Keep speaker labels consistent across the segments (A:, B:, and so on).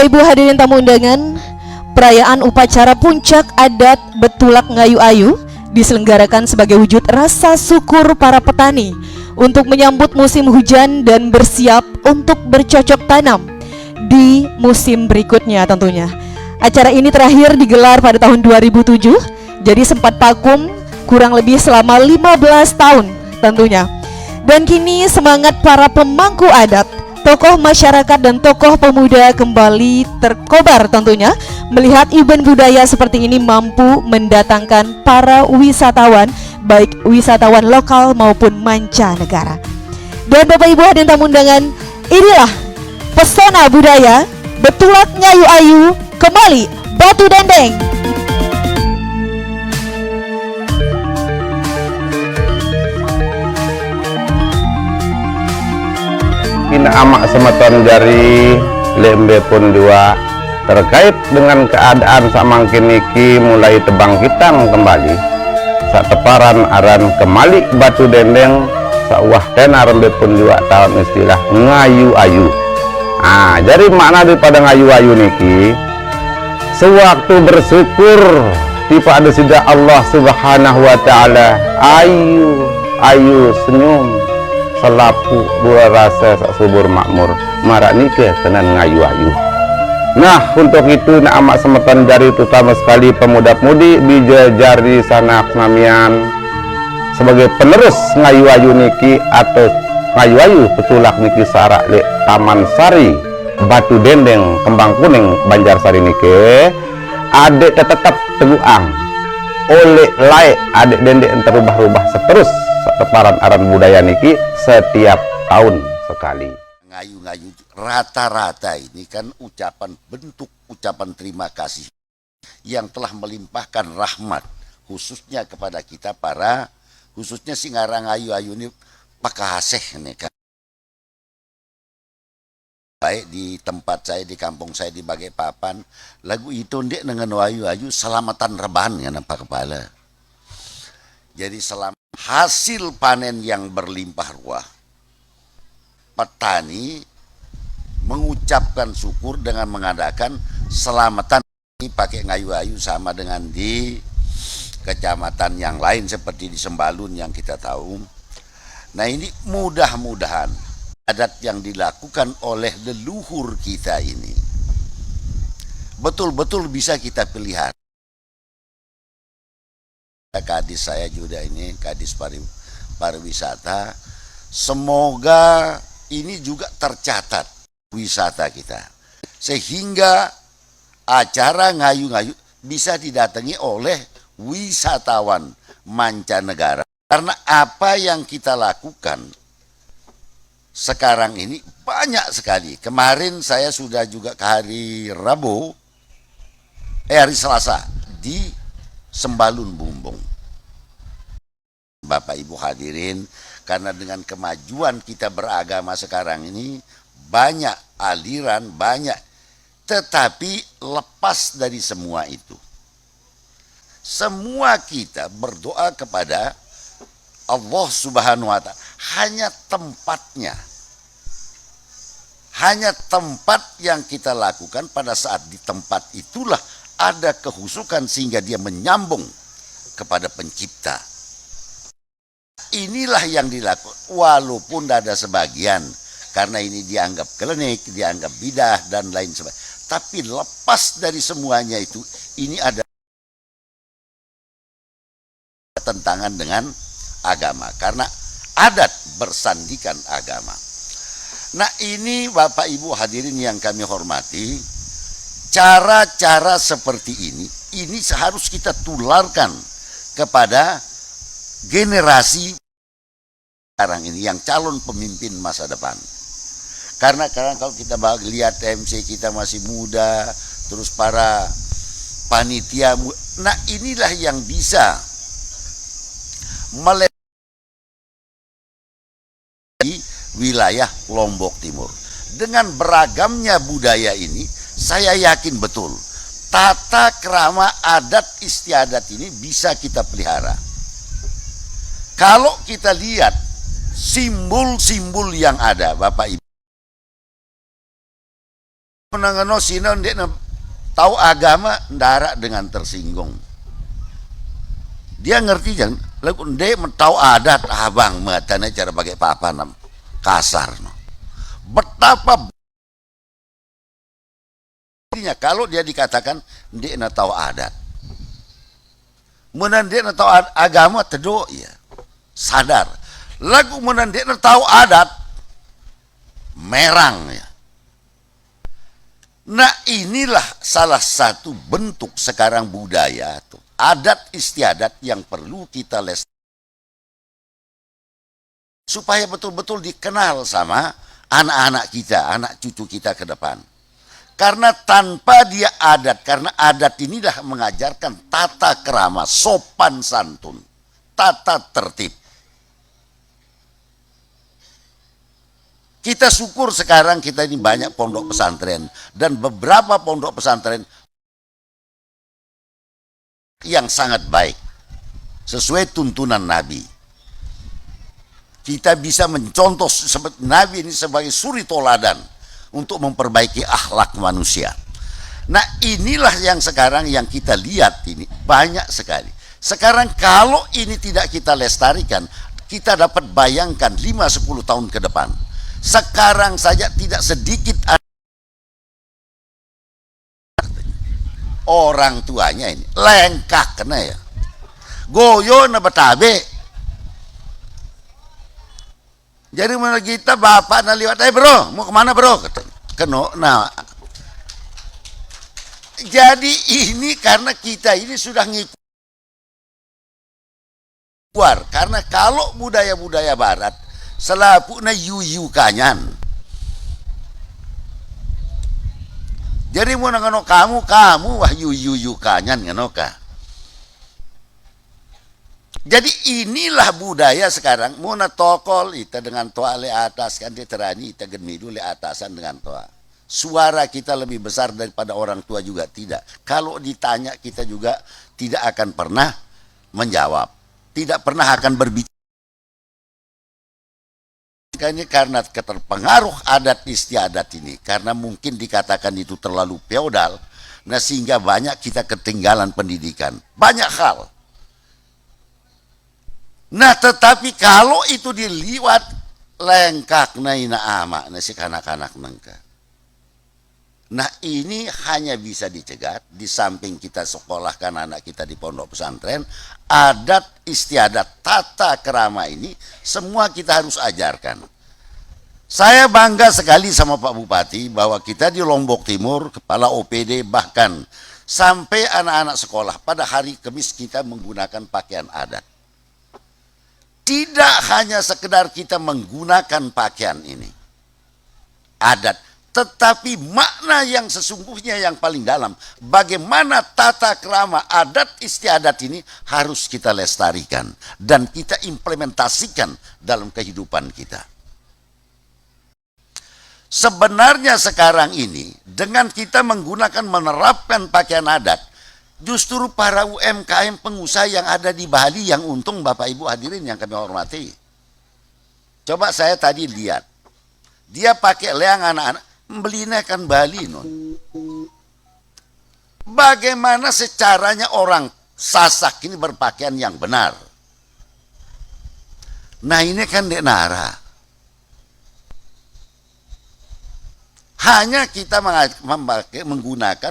A: Bapak Ibu hadirin tamu undangan, perayaan upacara puncak adat Betulak Ngayu Ayu diselenggarakan sebagai wujud rasa syukur para petani untuk menyambut musim hujan dan bersiap untuk bercocok tanam di musim berikutnya tentunya. Acara ini terakhir digelar pada tahun 2007, jadi sempat vakum kurang lebih selama 15 tahun tentunya. Dan kini semangat para pemangku adat, tokoh masyarakat dan tokoh pemuda kembali terkobar tentunya melihat event budaya seperti ini mampu mendatangkan para wisatawan, baik wisatawan lokal maupun mancanegara. Dan Bapak Ibu hadirin tamu undangan, inilah pesona budaya Betulak Ngayu Ayu kembali Batu Dendeng.
B: Kina amak semeton jari lembe pun dua terkait dengan keadaan samangkin iki mulai tebang kitang kembali sak teparan aran kemali Batu Dendeng sawah tenar lembe pun dua tahun istilah ngayu ayu. Jadi makna daripada ngayu ayu niki sewaktu bersyukur pada sida Allah Subhanahu wa taala, ayu ayu senyum selapu dua rasa sak subur makmur marak nikah tenan ngayu ayu. Nah, untuk itu nak amak semeton jari terutama sekali pemuda-pemudi bija jari sanak namian sebagai penerus ngayu ayu niki atau ngayu ayu Betulak niki sarak le Taman Sari Batu Dendeng Kembang Kuning Banjarsari niki adek tetap teguang oleh laik adek dendek terubah-ubah seterus teparan aran budaya niki setiap tahun sekali.
C: Ngayu-ngayu rata-rata ini kan bentuk ucapan terima kasih yang telah melimpahkan rahmat khususnya kepada kita para khususnya si ngarang ayu-ayu ini pakaseh nih kan. Baik di tempat saya, di kampung saya, di Balikpapan, lagu itu ndek dengan ayu-ayu selamatan rebahan ya nampak kepala. Jadi hasil panen yang berlimpah ruah, petani mengucapkan syukur dengan mengadakan selamatan ini pakai ngayu-ayu sama dengan di kecamatan yang lain seperti di Sembalun yang kita tahu. Nah ini mudah-mudahan adat yang dilakukan oleh leluhur kita ini betul-betul bisa kita pelihara. Kadis saya juga ini, kadis pariwisata, semoga ini juga tercatat wisata kita sehingga acara ngayu-ngayu bisa didatangi oleh wisatawan mancanegara karena apa yang kita lakukan sekarang ini banyak sekali. Kemarin saya sudah juga ke hari Selasa di Sembalun Bumbung. Bapak Ibu hadirin, karena dengan kemajuan kita beragama sekarang ini banyak aliran, banyak, tetapi lepas dari semua itu semua kita berdoa kepada Allah Subhanahu wa taala. Hanya tempat yang kita lakukan pada saat di tempat itulah ada kehusukan sehingga dia menyambung kepada pencipta. Inilah yang dilakukan walaupun ada sebagian karena ini dianggap klinik, dianggap bidah dan lain sebagainya. Tapi lepas dari semuanya itu ini ada tentangan dengan agama karena adat bersandikan agama. Nah ini Bapak Ibu hadirin yang kami hormati, cara-cara seperti ini harus kita tularkan kepada generasi sekarang ini yang calon pemimpin masa depan. Karena kalau kita lihat MC kita masih muda, terus para panitia, nah inilah yang bisa di wilayah Lombok Timur. Dengan beragamnya budaya ini, saya yakin betul tata krama adat istiadat ini bisa kita pelihara. Kalau kita lihat simbol-simbol yang ada, Bapak Ibu, Menangano sino ndek tahu agama ndara dengan tersinggung. Dia ngerti kan, lagu ndek tahu adat abang matanya cara pakai papan kasar no. Betapa kalau dia dikatakan ndek na tahu adat. Mun ndek na tahu agama tedo ya. Sadar. Lagu mun ndek na tahu adat merang ya. Nah inilah salah satu bentuk sekarang budaya tuh, adat istiadat yang perlu kita lestarikan supaya betul-betul dikenal sama anak-anak kita, anak cucu kita ke depan. Karena tanpa dia adat, karena adat inilah mengajarkan tata krama, sopan santun, tata tertib. Kita syukur sekarang kita ini banyak pondok pesantren dan beberapa pondok pesantren yang sangat baik sesuai tuntunan Nabi. Kita bisa mencontoh Nabi ini sebagai suri toladan untuk memperbaiki akhlak manusia. Nah inilah yang sekarang yang kita lihat ini banyak sekali. Sekarang kalau ini tidak kita lestarikan, kita dapat bayangkan 5-10 tahun ke depan. Sekarang saja tidak sedikit orang tuanya ini lengkak kena ya. Goyo na betabe. Jadi mana kita bapak na liwat, bro, mau kemana bro? Keno, nah. Jadi ini karena kita ini sudah ngikut. Karena kalau budaya-budaya barat selapu na yuyu kanyan. Jadi mau ngano kamu wah yuyu kanyan ngano ka. Jadi inilah budaya sekarang. Muna tokol ita dengan toa le atas kan dia terani ita gemidu le atasan dengan toa. Suara kita lebih besar daripada orang tua juga tidak. Kalau ditanya kita juga tidak akan pernah menjawab. Tidak pernah akan berbicara. Ini karena keterpengaruh adat istiadat ini, karena mungkin dikatakan itu terlalu feodal, nah sehingga banyak kita ketinggalan pendidikan, banyak hal. Nah tetapi kalau itu diliwat lengkak naina ama nasi kanak-kanak nengka. Nah ini hanya bisa dicegah di samping kita sekolahkan anak kita di pondok pesantren, adat istiadat tata kerama ini semua kita harus ajarkan. Saya bangga sekali sama Pak Bupati bahwa kita di Lombok Timur, kepala OPD bahkan sampai anak-anak sekolah pada hari Kamis kita menggunakan pakaian adat. Tidak hanya sekedar kita menggunakan pakaian ini, adat, tetapi makna yang sesungguhnya yang paling dalam, bagaimana tata krama adat istiadat ini harus kita lestarikan dan kita implementasikan dalam kehidupan kita. Sebenarnya sekarang ini dengan kita menerapkan pakaian adat, justru para UMKM pengusaha yang ada di Bali yang untung Bapak Ibu hadirin yang kami hormati. Coba saya tadi lihat, dia pakai leang anak-anak, belinya kan Bali non. Bagaimana secaranya orang Sasak ini berpakaian yang benar? Nah ini kan Dek Nara. Hanya kita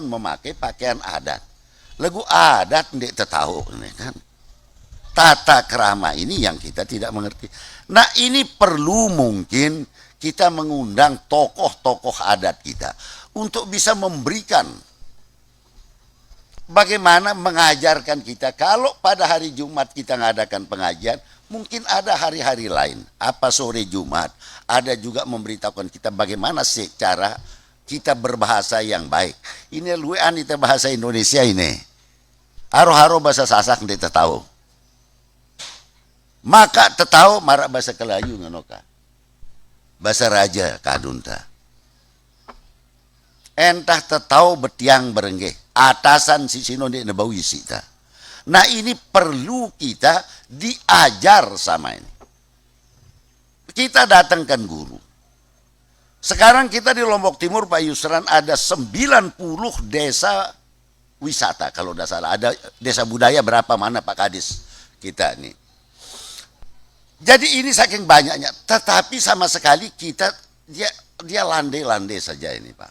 C: memakai pakaian adat. Lagu adat ndek tertahu kan. Tata krama ini yang kita tidak mengerti. Nah ini perlu mungkin kita mengundang tokoh-tokoh adat kita untuk bisa memberikan bagaimana mengajarkan kita. Kalau pada hari Jumat kita mengadakan pengajian, mungkin ada hari-hari lain. Apa sore Jumat, ada juga memberitahukan kita bagaimana secara kita berbahasa yang baik. Ini luwean itu bahasa Indonesia ini. Haro-haro bahasa Sasak dia tahu. Maka tahu marak bahasa Kelayu nganoka. Bahasa Raja kadunta. Entah tahu betiang berengge. Atasan si sino dia nebawi sita. Nah ini perlu kita diajar sama ini. Kita datangkan guru. Sekarang kita di Lombok Timur, Pak Yusran, ada 90 desa wisata kalau tidak salah. Ada desa budaya berapa mana Pak Kadis kita ini. Jadi ini saking banyaknya, tetapi sama sekali kita dia landai-landai saja ini Pak.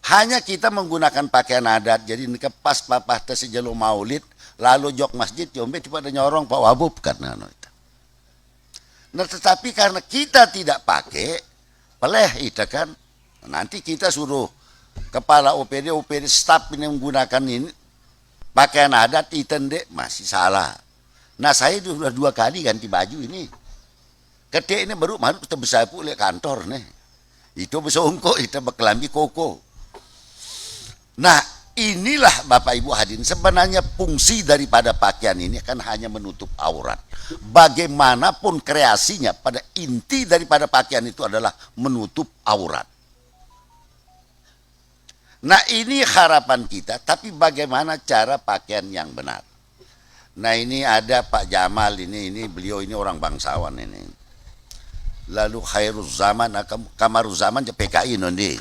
C: Hanya kita menggunakan pakaian adat, jadi pas papah sejalo maulid, lalu jok masjid, jombe tiba ada nyorong Pak Wabub karena nah tetapi karena kita tidak pakai, peleh itu kan, nanti kita suruh kepala OPD staf ini menggunakan ini pakaian adat itende masih salah. Nah saya sudah 2 kali ganti baju ini. Ketika ini baru kita bersapu oleh kantor nih. Itu besongko, itu berkelambi koko. Nah inilah Bapak Ibu hadirin, sebenarnya fungsi daripada pakaian ini kan hanya menutup aurat. Bagaimanapun kreasinya, pada inti daripada pakaian itu adalah menutup aurat. Nah ini harapan kita, tapi bagaimana cara pakaian yang benar. Nah ini ada Pak Jamal ini beliau ini orang bangsawan ini. Lalu Khairuz Zaman, Kamaruz Zaman PKI nondi.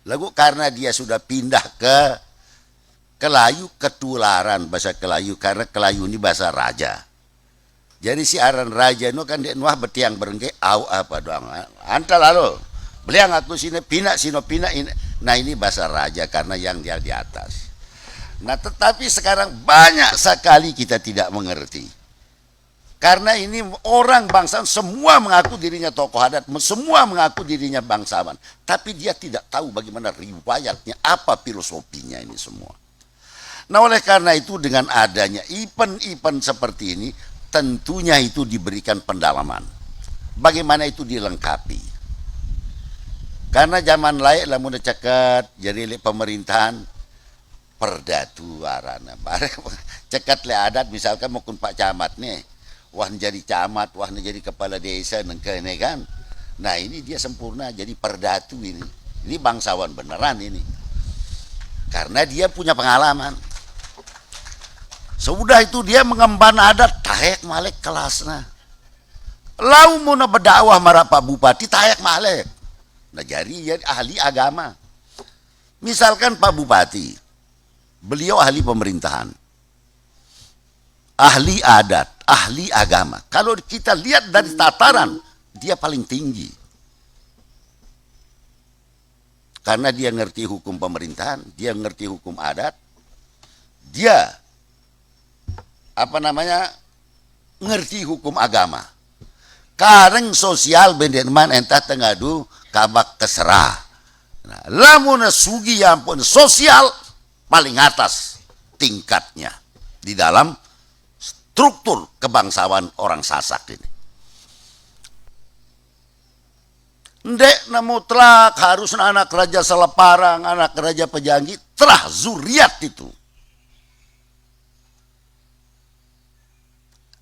C: Lalu karena dia sudah pindah ke Kelayu, ketularan bahasa Kelayu, karena Kelayu ini bahasa raja. Jadi si aran raja itu kan dia nuah betiang berengge au apa doang. Anta lalu beliang aku sini pina sino pina ini. Nah ini bahasa raja karena yang dia di atas. Nah tetapi sekarang banyak sekali kita tidak mengerti. Karena ini orang bangsawan semua mengaku dirinya tokoh adat, semua mengaku dirinya bangsawan, tapi dia tidak tahu bagaimana riwayatnya, apa filosofinya ini semua. Nah oleh karena itu dengan adanya event-event seperti ini, tentunya itu diberikan pendalaman. Bagaimana itu dilengkapi. Karena zaman lain lah mudah cekat, jadi pemerintahan perdatu arana. Cekat le adat misalkan mau kun Pak Camat nih. Wah jadi camat, wah jadi kepala desa ini kan. Nah ini dia sempurna jadi perdatu ini. Ini bangsawan beneran ini. Karena dia punya pengalaman. Sudah itu dia mengemban adat, tayak malek kelasnya. Lau mau berdakwah marah Pak Bupati, tayak malek. Nah jadi ahli agama. Misalkan Pak Bupati, beliau ahli pemerintahan, ahli adat, ahli agama. Kalau kita lihat dari tataran, dia paling tinggi. Karena dia ngerti hukum pemerintahan, dia ngerti hukum adat, dia ngerti hukum agama. Kareng sosial bendenman entah tengadu kabak keserah. Nah, lamun sugi ya ampun sosial paling atas tingkatnya di dalam struktur kebangsawan orang Sasak ini. Ndek na mutlak harus anak raja Seleparang, anak raja Pejanggi, terah zuriat itu.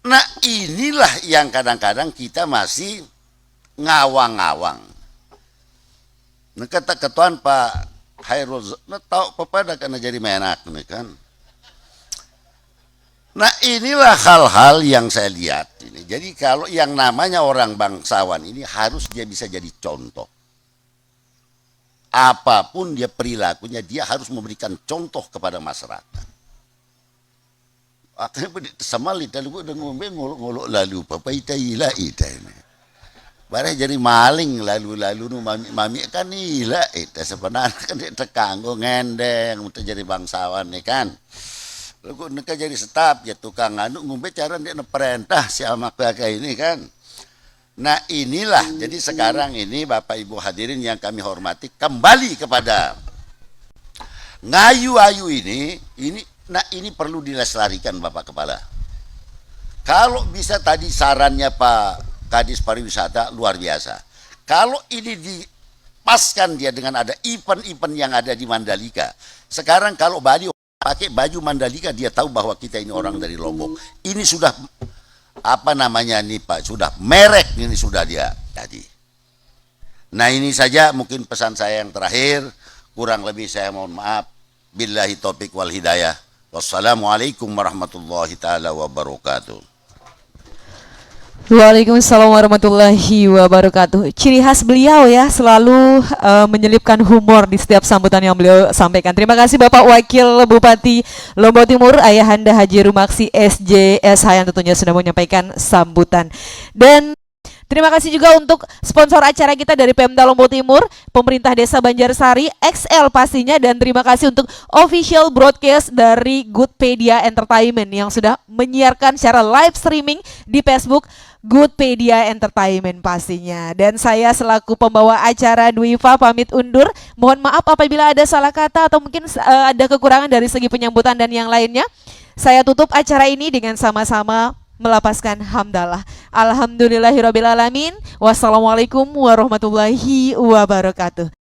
C: Nah inilah yang kadang-kadang kita masih ngawang-ngawang. Nah kata ketuan Pak Hairul, nah tahu pepada karena jadi menak nih kan. Nah inilah hal-hal yang saya lihat ini. Jadi kalau yang namanya orang bangsawan ini harus dia bisa jadi contoh. Apapun dia perilakunya, dia harus memberikan contoh kepada masyarakat. Akhirnya sama lihat lalu udah ngolok lalu papa ita ila ita ini. Barang jadi maling lalu nu mami kan ila ita sebenarnya kan dia tekanggo ngendeng untuk jadi bangsawan nih kan. Lalu neka jadi staf ya tukang anu ngombe cara dia perintah si amak kayak ini kan. Nah inilah jadi sekarang ini Bapak Ibu hadirin yang kami hormati, kembali kepada ngayu-ayu ini. Nah ini perlu dilestarikan Bapak Kepala. Kalau bisa tadi sarannya Pak Kadis Pariwisata luar biasa. Kalau ini dipaskan dia dengan ada event-event yang ada di Mandalika. Sekarang kalau Bali pakai baju Mandalika, dia tahu bahwa kita ini orang dari Lombok. Ini sudah nih Pak, sudah merek ini sudah dia tadi. Nah ini saja mungkin pesan saya yang terakhir. Kurang lebih saya mohon maaf. Billahi taufiq wal hidayah. Wassalamualaikum warahmatullahi taala wabarakatuh.
A: Waalaikumsalam warahmatullahi wabarakatuh. Ciri khas beliau ya, selalu menyelipkan humor di setiap sambutan yang beliau sampaikan. Terima kasih Bapak Wakil Bupati Lombok Timur, Ayahanda Haji Rumaksi SJSH yang tentunya sudah menyampaikan sambutan. Dan terima kasih juga untuk sponsor acara kita dari Pemda Lombok Timur, Pemerintah Desa Banjarsari, XL pastinya, dan terima kasih untuk official broadcast dari Goodpedia Entertainment yang sudah menyiarkan secara live streaming di Facebook Goodpedia Entertainment pastinya. Dan saya selaku pembawa acara Dwifa pamit undur. Mohon maaf apabila ada salah kata atau mungkin ada kekurangan dari segi penyambutan dan yang lainnya. Saya tutup acara ini dengan sama-sama melapaskan hamdalah. Alhamdulillahirabbil alamin. Wassalamualaikum warahmatullahi wabarakatuh.